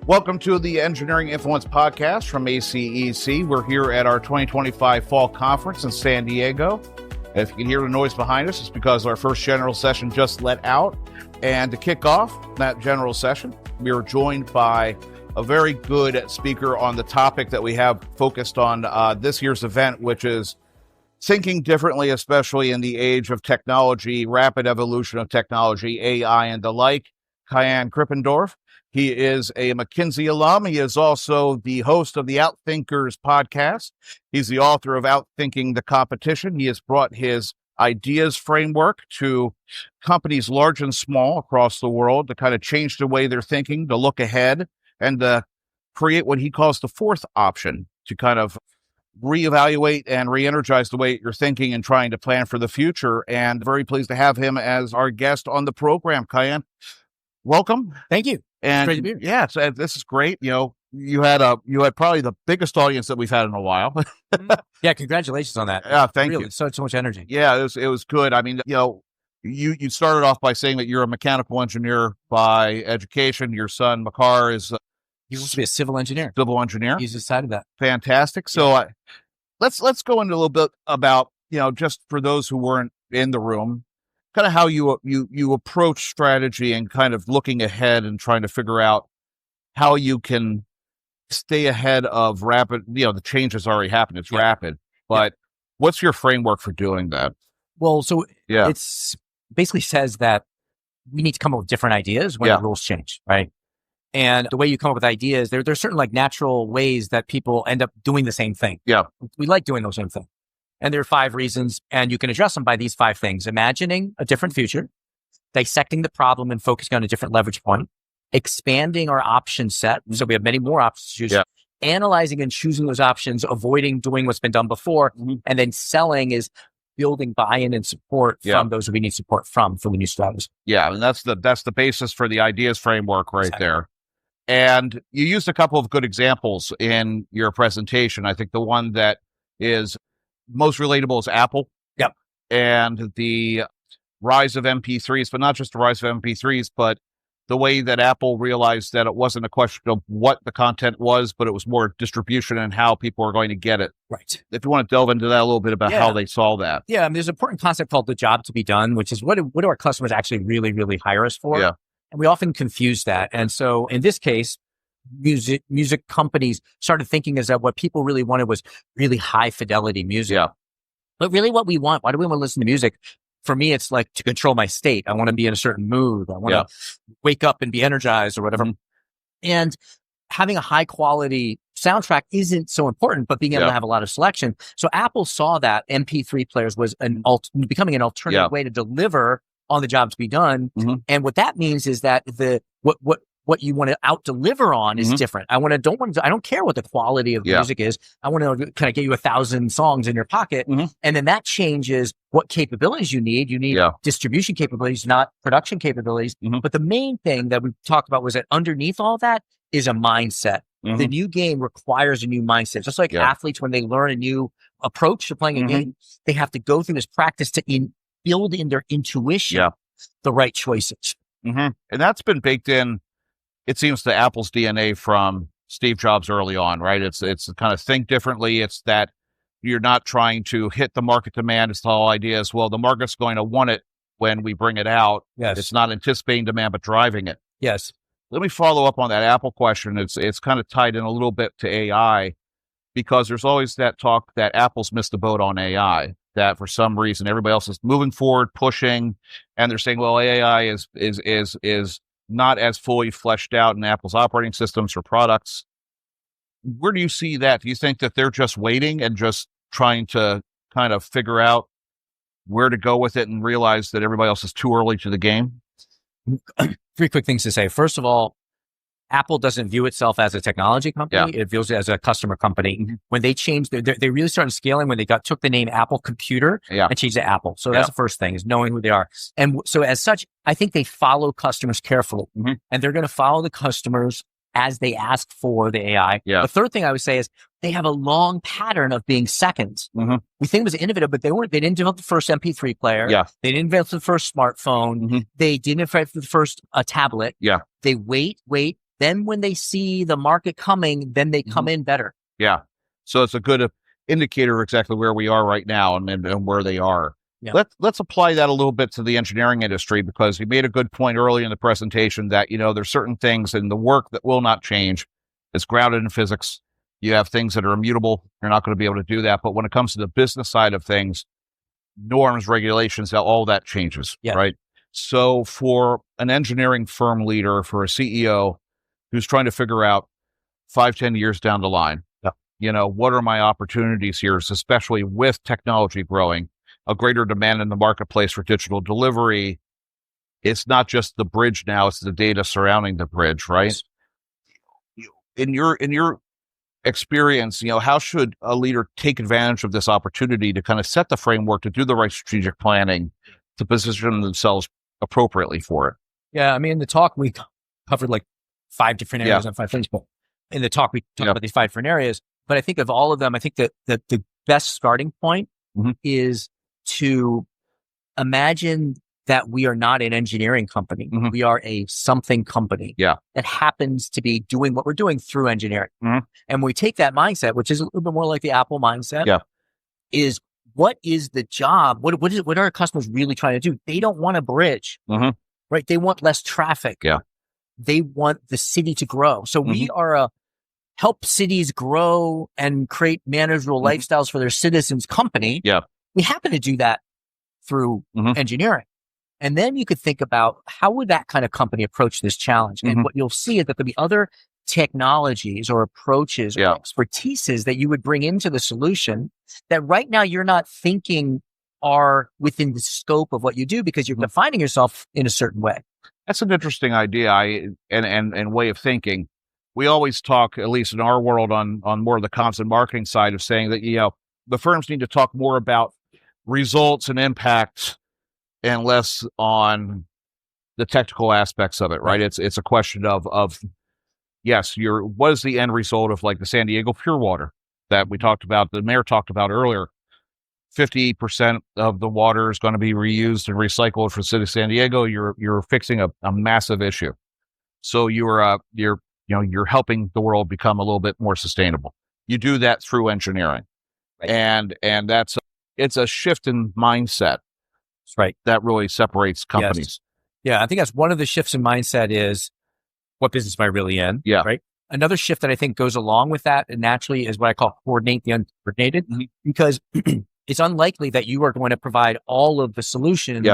Welcome to the Engineering Influence Podcast from ACEC. We're here at our 2025 Fall Conference in San Diego. And if you can hear the noise behind us, it's because our first general session just let out. And to kick off that general session, we are joined by a very good speaker on the topic that we have focused on this year's event, which is thinking differently, especially in the age of technology, rapid evolution of technology, AI, and the like. Kaihan Krippendorff. He is a McKinsey alum. He is also the host of the OutThinkers podcast. He's the author of OutThinking the Competition. He has brought his ideas framework to companies large and small across the world to kind of change the way they're thinking, to look ahead, and to create what he calls the fourth option, to kind of reevaluate and re-energize the way you're thinking and trying to plan for the future. And very pleased to have him as our guest on the program. Kaihan, welcome. Thank you. And it's great to be here. Yeah, so this is great. You know, you had probably the biggest audience that we've had in a while. Yeah, congratulations on that. Yeah, thank you. So much energy. Yeah, it was good. I mean, you started off by saying that you're a mechanical engineer by education. Your son Makar is He wants to be a civil engineer. He's decided that. Fantastic. So let's go into a little bit about, just for those who weren't in the room, kind of how you approach strategy and kind of looking ahead and trying to figure out how you can stay ahead of rapid, the change has already happened. It's rapid, but what's your framework for doing that? Well, so it's basically says that we need to come up with different ideas when the rules change, right? And the way you come up with ideas, there's certain like natural ways that people end up doing the same thing. Yeah. We like doing those same things. And there are 5 reasons, and you can address them by these 5 things: imagining a different future, dissecting the problem and focusing on a different leverage point, expanding our option set, so we have many more options to choose, analyzing and choosing those options, avoiding doing what's been done before, and then selling is building buy-in and support from those we need support from for the new strategies. Yeah, and that's the basis for the ideas framework right there. And you used a couple of good examples in your presentation. I think the one that is most relatable is Apple. Yep. And the rise of MP3s, but not just the rise of MP3s, but the way that Apple realized that it wasn't a question of what the content was, but it was more distribution and how people are going to get it. Right. If you want to delve into that a little bit about how they saw that. Yeah, I mean, there's an important concept called the job to be done, which is what do our customers actually really, really hire us for? Yeah. And we often confuse that. And so in this case, music companies started thinking is that what people really wanted was really high fidelity music. Yeah. But really what we want, why do we want to listen to music? For me, it's like to control my state. I want to be in a certain mood. I want to wake up and be energized or whatever. And having a high quality soundtrack isn't so important, but being able to have a lot of selection. So Apple saw that MP3 players was becoming an alternative way to deliver on the job to be done. And what that means is that what you want to out deliver on is different. I don't care what the quality of music is. I want to kind of get you 1,000 songs in your pocket. And then that changes what capabilities you need. You need distribution capabilities, not production capabilities. But the main thing that we talked about was that underneath all that is a mindset. The new game requires a new mindset. Just like athletes, when they learn a new approach to playing a game, they have to go through this practice to build in their intuition the right choices. And that's been baked in, it seems, to Apple's DNA from Steve Jobs early on, right? It's kind of think differently. It's that you're not trying to hit the market demand. It's the whole idea is, well, the market's going to want it when we bring it out. Yes. It's not anticipating demand, but driving it. Yes. Let me follow up on that Apple question. It's kind of tied in a little bit to AI, because there's always that talk that Apple's missed the boat on AI, that for some reason everybody else is moving forward, pushing, and they're saying, well, AI is not as fully fleshed out in Apple's operating systems or products. Where do you see that? Do you think that they're just waiting and just trying to kind of figure out where to go with it and realize that everybody else is too early to the game? 3 quick things to say. First of all, Apple doesn't view itself as a technology company. It views it as a customer company. When they changed, they really started scaling when they took the name Apple Computer and changed it to Apple. So that's the first thing, is knowing who they are. And so as such, I think they follow customers carefully, and they're going to follow the customers as they ask for the AI. The third thing I would say is they have a long pattern of being seconds. We think it was innovative, but they didn't develop the first MP3 player. They didn't develop the first smartphone. They didn't develop the first tablet. They wait. then when they see the market coming, then they come in better. Yeah. So it's a good indicator of exactly where we are right now and where they are. Yeah. Let's apply that a little bit to the engineering industry, because you made a good point early in the presentation that, there's certain things in the work that will not change. It's grounded in physics. You have things that are immutable. You're not going to be able to do that. But when it comes to the business side of things, norms, regulations, all that changes, right? So for an engineering firm leader, for a CEO who's trying to figure out 5-10 years down the line, what are my opportunities here, especially with technology growing, a greater demand in the marketplace for digital delivery. It's not just the bridge now, it's the data surrounding the bridge, right? Yes. In your experience, how should a leader take advantage of this opportunity to kind of set the framework, to do the right strategic planning, to position themselves appropriately for it? Yeah, I mean, in the talk, we covered like 5 different areas on 5 things. But in the talk, we talked about these 5 different areas. But I think of all of them, I think that the best starting point is to imagine that we are not an engineering company. We are a something company that happens to be doing what we're doing through engineering. And when we take that mindset, which is a little bit more like the Apple mindset, is what is the job? What are our customers really trying to do? They don't want a bridge, right? They want less traffic. They want the city to grow. So we are help cities grow and create manageable lifestyles for their citizens company. We happen to do that through engineering. And then you could think about how would that kind of company approach this challenge? And what you'll see is that there'll be other technologies or approaches or expertises that you would bring into the solution that right now you're not thinking are within the scope of what you do because you're defining yourself in a certain way. That's an interesting idea and way of thinking. We always talk, at least in our world, on more of the content marketing side of saying that, the firms need to talk more about results and impact and less on the technical aspects of it, right? It's a question of yes, what is the end result of like the San Diego Pure Water that we talked about, the mayor talked about earlier. 50% of the water is going to be reused and recycled for the city of San Diego. You're fixing a massive issue. So you're helping the world become a little bit more sustainable. You do that through engineering. And it's a shift in mindset. Right. That really separates companies. Yeah. I think that's one of the shifts in mindset is what business am I really in? Right. Another shift that I think goes along with that and naturally is what I call coordinate the uncoordinated, because it's unlikely that you are going to provide all of the solutions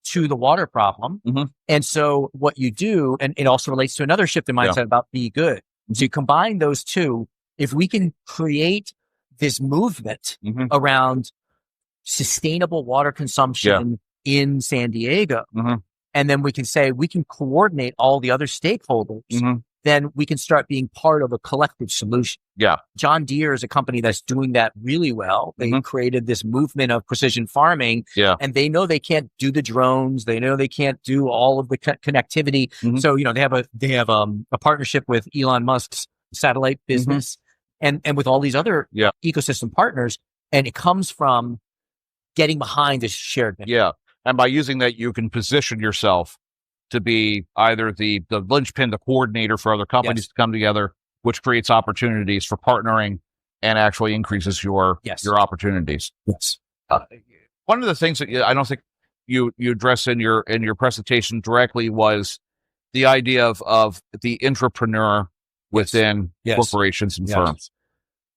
to the water problem. And so what you do, and it also relates to another shift in mindset about be good. So you combine those two, if we can create this movement around sustainable water consumption in San Diego, and then we can say we can coordinate all the other stakeholders, then we can start being part of a collective solution. John Deere is a company that's doing that really well. They created this movement of precision farming, and they know they can't do the drones. They know they can't do all of the connectivity. So, they have a partnership with Elon Musk's satellite business and with all these other ecosystem partners. And it comes from getting behind this shared mission. And by using that, you can position yourself to be either the linchpin, the coordinator for other companies to come together, which creates opportunities for partnering and actually increases your opportunities. One of the things that I don't think you addressed in your presentation directly was the idea of the entrepreneur within corporations and firms.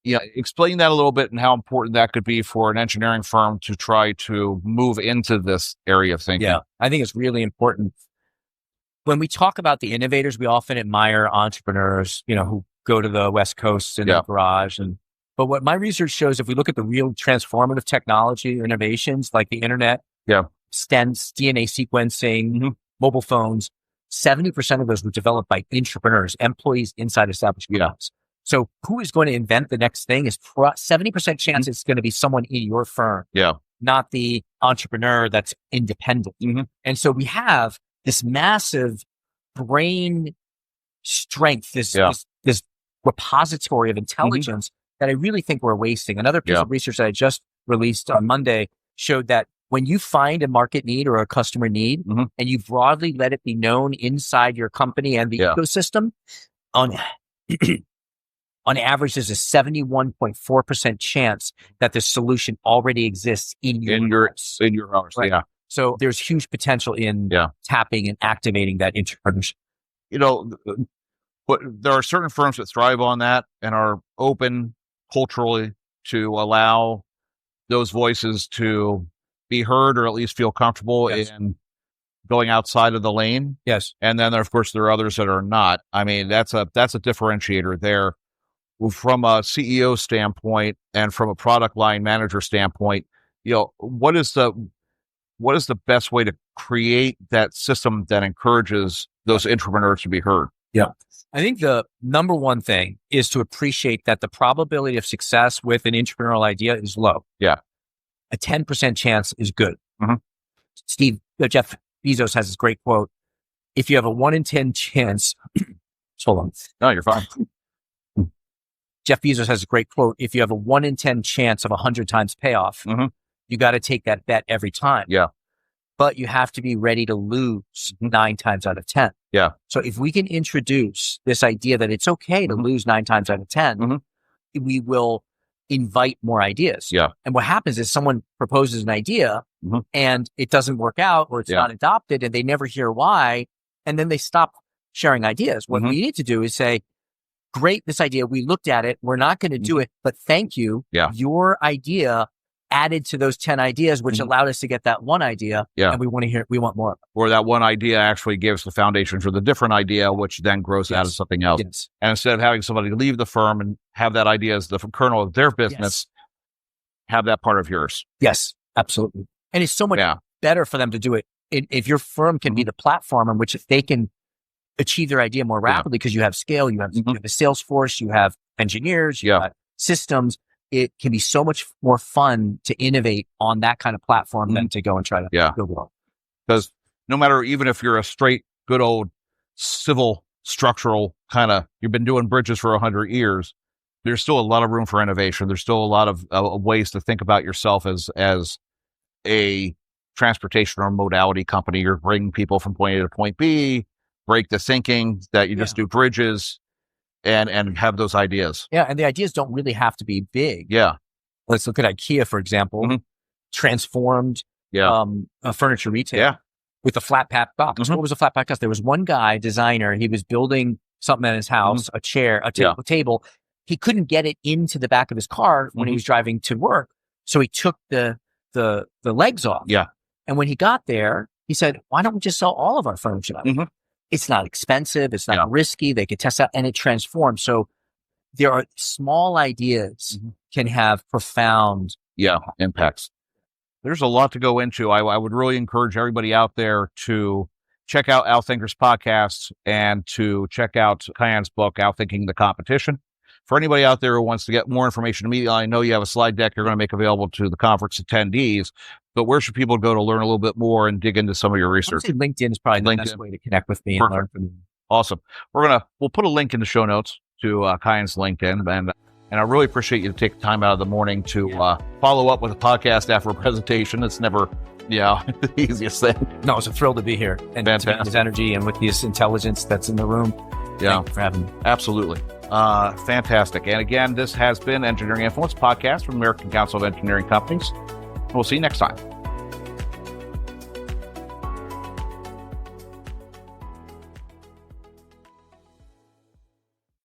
Explain that a little bit and how important that could be for an engineering firm to try to move into this area of thinking. I think it's really important. When we talk about the innovators, we often admire entrepreneurs, who go to the West Coast in their garage. But what my research shows, if we look at the real transformative technology or innovations like the internet, stents, DNA sequencing, mobile phones, 70% of those were developed by entrepreneurs, employees inside established companies. So who is going to invent the next thing is 70% chance it's going to be someone in your firm, not the entrepreneur that's independent. And so we have this massive brain strength, this repository of intelligence that I really think we're wasting. Another piece of research that I just released on Monday showed that when you find a market need or a customer need and you broadly let it be known inside your company and the ecosystem, on average, there's a 71.4% chance that the solution already exists in your house. In your house, right? Yeah. So there's huge potential in tapping and activating that entrepreneurship. But there are certain firms that thrive on that and are open culturally to allow those voices to be heard, or at least feel comfortable in going outside of the lane. Yes. And then, of course, there are others that are not. I mean, that's a differentiator there. From a CEO standpoint and from a product line manager standpoint, what is the best way to create that system that encourages those entrepreneurs to be heard? Yeah. I think the number one thing is to appreciate that the probability of success with an entrepreneurial idea is low. Yeah. A 10% chance is good. Mm-hmm. Jeff Bezos has this great quote. If you have a 1 in 10 chance, hold on. No, you're fine. Jeff Bezos has a great quote. If you have a 1 in 10 chance of 100 times payoff, you got to take that bet every time. Yeah. But you have to be ready to lose 9 times out of 10. Yeah. So if we can introduce this idea that it's okay to lose 9 times out of 10, we will invite more ideas. Yeah. And what happens is someone proposes an idea and it doesn't work out, or it's not adopted, and they never hear why. And then they stop sharing ideas. What we need to do is say, great, this idea, we looked at it. We're not going to do it, but thank you. Yeah. Your idea added to those 10 ideas, which allowed us to get that one idea. Yeah. And we want more of it. Or that one idea actually gives the foundation for the different idea, which then grows out of something else. Yes. And instead of having somebody leave the firm and have that idea as the kernel of their business, have that part of yours. Yes, absolutely. And it's so much better for them to do it. If your firm can be the platform in which they can achieve their idea more rapidly, because you have scale, you have a sales force, you have engineers, you have systems. It can be so much more fun to innovate on that kind of platform than to go and try to build it all. Because no matter, even if you're a straight, good old civil structural kind of, you've been doing bridges for 100 years, there's still a lot of room for innovation. There's still a lot of ways to think about yourself as a transportation or modality company. You're bringing people from point A to point B, break the thinking that you just do bridges. And have those ideas. Yeah, and the ideas don't really have to be big. Yeah. Let's look at IKEA, for example. Transformed furniture retail with a flat pack box. What was a flat pack box? There was one guy, designer, he was building something in his house, a chair, a table. He couldn't get it into the back of his car when he was driving to work. So he took the legs off. Yeah. And when he got there, he said, why don't we just sell all of our furniture? It's not expensive. It's not risky. They could test out, and it transforms. So there are small ideas can have profound impacts. There's a lot to go into. I would really encourage everybody out there to check out OutThinkers podcast and to check out Kaihan's book, OutThinking the Competition. For anybody out there who wants to get more information immediately, I know you have a slide deck you're going to make available to the conference attendees, but where should people go to learn a little bit more and dig into some of your research? I would say LinkedIn is probably the best way to connect with me and learn from you. Awesome. We'll put a link in the show notes to Kaihan's LinkedIn, and I really appreciate you to take the time out of the morning to follow up with a podcast after a presentation. It's never the easiest thing. No, it's a thrill to be here and to with this energy and with this intelligence that's in the room. Thank you for having me. Absolutely. Fantastic. And again, this has been Engineering Influence Podcast from American Council of Engineering Companies. We'll see you next time.